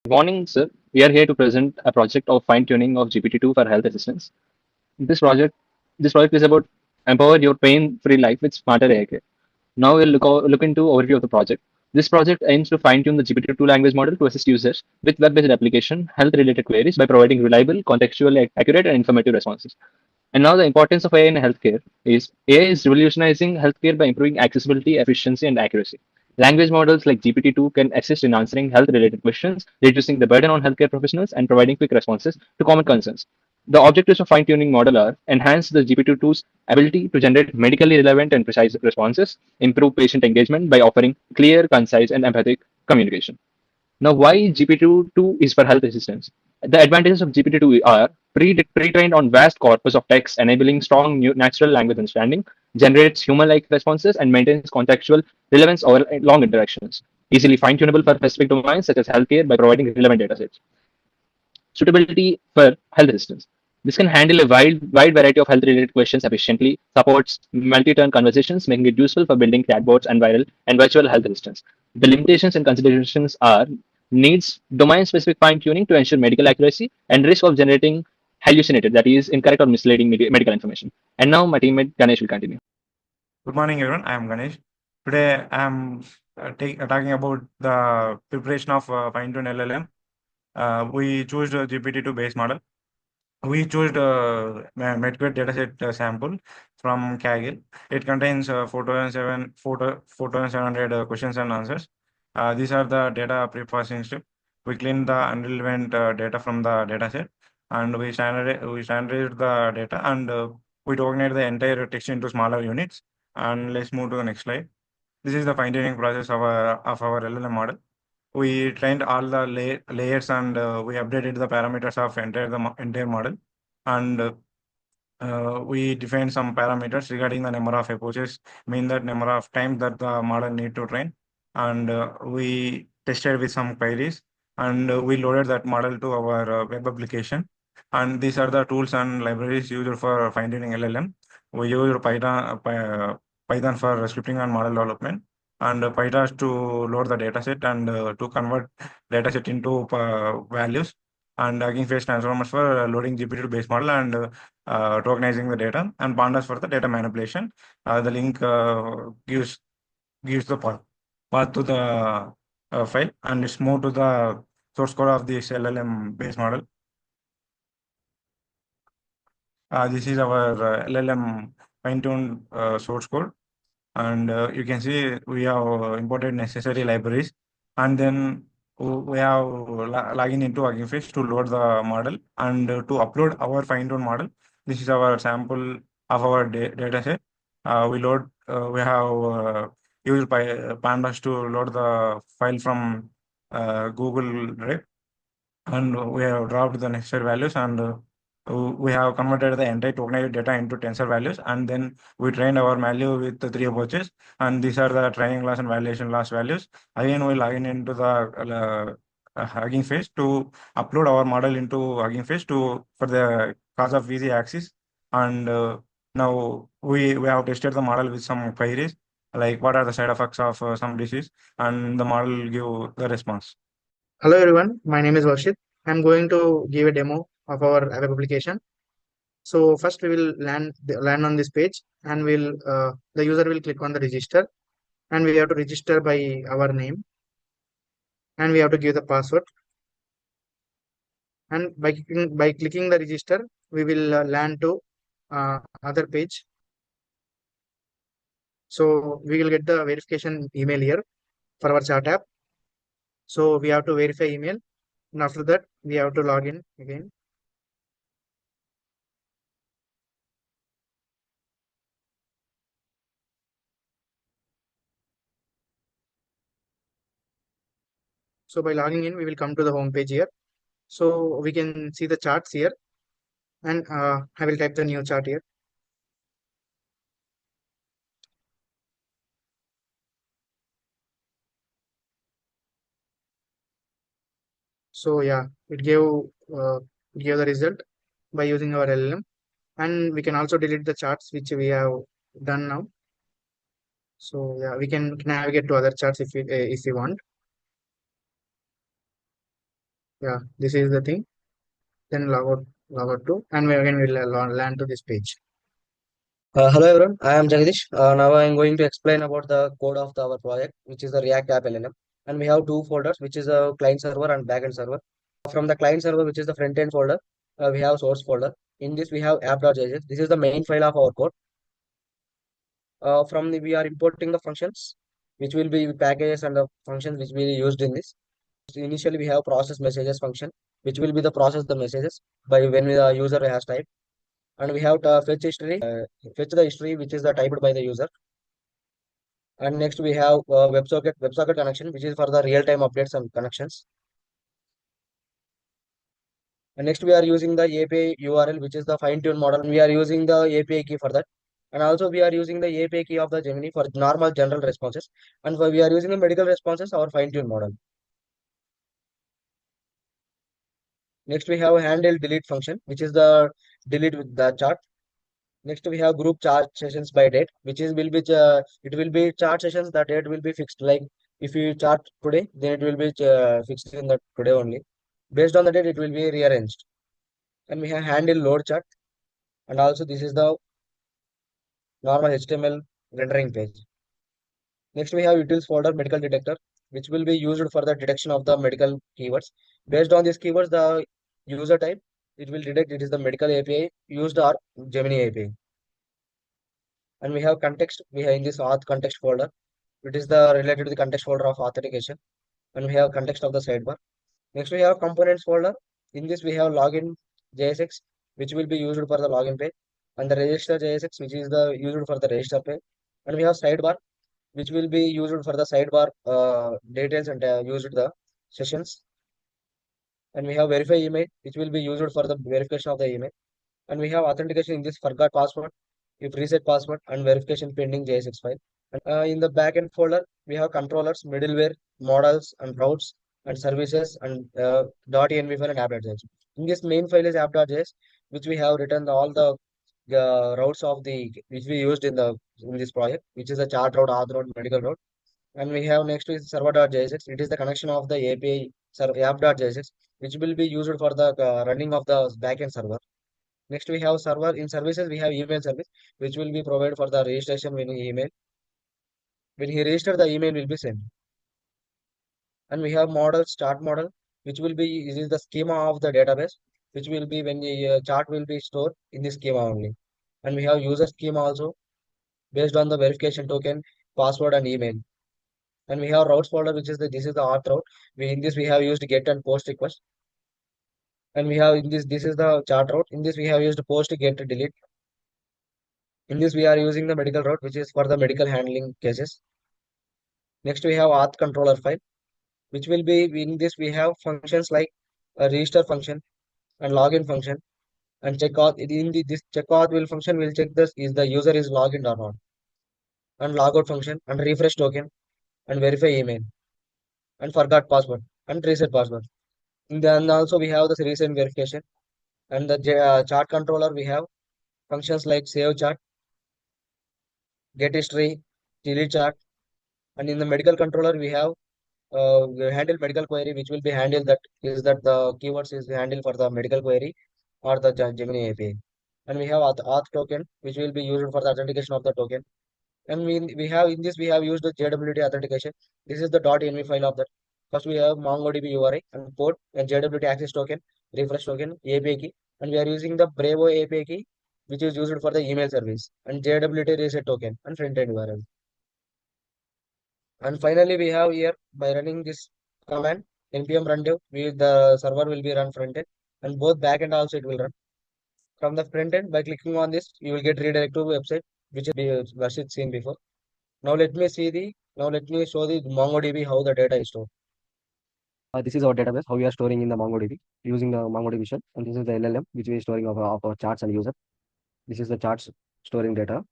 Morning, sir. We are here to present a project of fine-tuning of GPT-2 for health assistance. This project, this project is about empower your pain-free life with smarter AI care. Now we'll look into overview of the project. This project aims to fine-tune the GPT-2 language model to assist users with web-based application health-related queries by providing reliable, contextually accurate, and informative responses. And now the importance of AI in healthcare is AI is revolutionizing healthcare by improving accessibility, efficiency, and accuracy. Language models like GPT-2 can assist in answering health-related questions, reducing the burden on healthcare professionals, and providing quick responses to common concerns. The objectives of fine-tuning model are enhance the GPT-2's ability to generate medically relevant and precise responses, improve patient engagement by offering clear, concise, and empathic communication. Now, why GPT-2 is for health assistance? The advantages of GPT-2 are pre-trained on vast corpus of text, enabling strong natural language understanding, generates human-like responses, and maintains contextual relevance over long interactions. Easily fine-tunable for specific domains such as healthcare by providing relevant datasets. Suitability for health assistance. This can handle a wide variety of health-related questions efficiently, supports multi-turn conversations, making it useful for building chatbots and viral and virtual health assistants. The limitations and considerations are needs domain-specific fine-tuning to ensure medical accuracy and risk of generating hallucinated, that is, incorrect or misleading medical information. And now my teammate Ganesh will continue. Good morning, everyone. I am Ganesh. Today, I am talking about the preparation of fine-tuned LLM. We chose the GPT-2 base model. We chose the Medquet dataset sample from Kaggle. It contains 4,700 questions and answers. These are the data pre-processing step. We clean the irrelevant data from the dataset, and we standardize the data, and we organize the entire text into smaller units. And let's move to the next slide. This is the fine-tuning process of our LLM model. We trained all the layers, and we updated the parameters of entire model, and we defined some parameters regarding the number of approaches, mean that number of times that the model need to train, and we tested with some queries, and we loaded that model to our web application. And these are the tools and libraries used for fine-tuning LLM. We use Python for scripting and model development, and PyTorch to load the dataset, and to convert dataset into values, and Hugging Face transformers for loading GPT base model, and tokenizing the data, and pandas for the data manipulation. The link gives the path to the file, and let's move to the source code of this LLM base model. This is our LLM fine-tuned source code, and you can see we have imported necessary libraries, and then we have login into Hugging Face to load the model, and to upload our fine-tuned model. This is our sample of our data set. We have used pandas to load the file from Google Drive, and we have dropped the necessary values, and we have converted the entire tokenized data into tensor values, and then we trained our value with the three approaches, and these are the training loss and validation loss values. Again, we log in into the Hugging Face to upload our model into Hugging Face to for the cause of easy access, and now we have tested the model with some queries like what are the side effects of some disease, and the model will give the response. Hello everyone, my name is Varshit. I'm going to give a demo of our web application. So first we will land on this page, and the user will click on the register, and we have to register by our name, and we have to give the password. And by clicking the register, we will land to other page. So we will get the verification email here for our chat app. So we have to verify email, and after that we have to log in again. So by logging in, we will come to the home page here. So we can see the charts here, and I will type the new chart here. So yeah, it gave the result by using our LLM, and we can also delete the charts which we have done now. So yeah, we can navigate to other charts if we want. Yeah, this is the thing. Then log out to, and we again will land to this page. Hello everyone, I am Jagdish. Now I am going to explain about the code of our project, which is the React App LLM. And we have two folders, which is a client server and backend server. From the client server, which is the front end folder, we have source folder. In this, we have app.js. This is the main file of our code. We are importing the functions, which will be packages and the functions which will be used in this. Initially, we have process messages function, which will be the process the messages by when the user has typed. And we have fetch history, fetch the history which is the typed by the user. And next we have WebSocket connection, which is for the real-time updates and connections. And next we are using the API URL, which is the fine-tune model. We are using the API key for that. And also we are using the API key of the Gemini for normal general responses. And we are using the medical responses, our fine-tune model. Next we have handle delete function, which is the delete with the chart. Next we have group chart sessions by date, which is will be it will be chart sessions. The date will be fixed. Like if you chart today, then it will be fixed in the today only. Based on the date, it will be rearranged. And we have handle load chart, and also this is the normal HTML rendering page. Next we have utils folder medical detector, which will be used for the detection of the medical keywords. Based on these keywords, the user type, it will detect it is the medical API used or Gemini API. And we have context. We have in this auth context folder. It is the related to the context folder of authentication. And we have context of the sidebar. Next we have components folder. In this we have login JSX, which will be used for the login page, and the register JSX, which is the used for the register page. And we have sidebar, which will be used for the sidebar details and used the sessions. And we have verify email, which will be used for the verification of the email. And we have authentication in this forgot password, if reset password, and verification pending JSX file. In the backend folder, we have controllers, middleware, models, and routes, and services, and .env file and app.js. In this main file is app.js, which we have written all the routes of the which we used in this project, which is the chart route, auth route, medical route. And we have next is server.jsx. It is the connection of the API app.jsx, which will be used for the running of the backend server. Next, we have server in services. We have email service, which will be provided for the registration when he email. When he register, the email will be sent. And we have model start model, which will be is the schema of the database, which will be when the chart will be stored in the schema only. And we have user schema also based on the verification token, password, and email. And we have routes folder, which is this is the auth route. In this we have used get and post request. And we have in this is the chart route. In this we have used post, get, delete. In this we are using the medical route, which is for the medical handling cases. Next we have auth controller file, which will be in this we have functions like a register function and login function and check auth. This check auth will function will check this is the user is logged in or not, and logout function and refresh token and verify email and forgot password and reset password. And then also we have the recent verification and the chart controller. We have functions like save chart, get history, delete chart, and in the medical controller we have handle medical query, which will be handled that is that the keywords is handled for the medical query or the Gemini API. And we have auth token, which will be used for the authentication of the token. And we have in this we have used the JWT authentication. This is the .env file of that. First we have MongoDB URI and port and JWT access token, refresh token, API key, and we are using the Bravo API key, which is used for the email service, and JWT reset token and front end URL. And finally, we have here by running this command npm rundev, the server will be run front end, and both back end also it will run. From the front end, by clicking on this, you will get redirect to website, which is Varshit seen before. Now let me show the MongoDB how the data is stored. This is our database, how we are storing in the MongoDB using the MongoDB shell, and this is the LLM which we are storing of our charts and user. This is the charts storing data,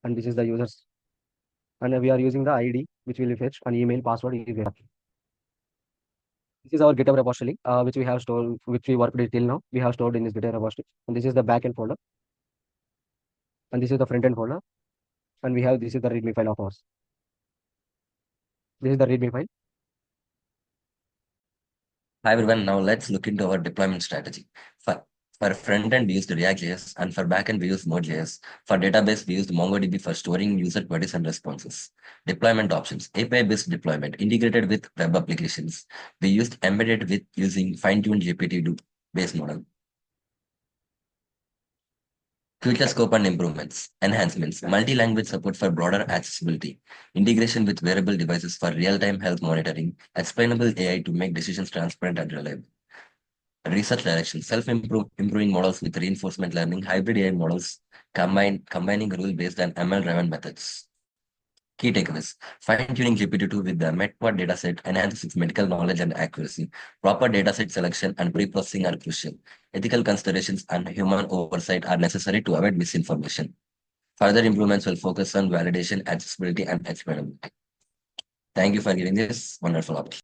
and this is the users, and we are using the ID which will be fetched and email password is there. This is our GitHub repository, which we have stored, which we worked till now. We have stored in this GitHub repository, and this is the backend folder, and this is the front end folder, and we have this is the README file of ours. This is the README file, Hi everyone, now let's look into our deployment strategy. For, for front-end, we used React.js, and for backend, we used Node.js. For database, we used MongoDB for storing user queries and responses. Deployment options: API-based deployment, integrated with web applications. We used embedded with using fine-tuned GPT-based model. Future scope and improvements, enhancements, multi-language support for broader accessibility, integration with wearable devices for real-time health monitoring, explainable AI to make decisions transparent and reliable. Research direction, self-improving models with reinforcement learning, hybrid AI models, combining rule-based and ML-driven methods. Key takeaways: fine-tuning GPT-2 with the METPOD dataset enhances its medical knowledge and accuracy. Proper dataset selection and pre-processing are crucial. Ethical considerations and human oversight are necessary to avoid misinformation. Further improvements will focus on validation, accessibility, and explainability. Thank you for giving this wonderful opportunity.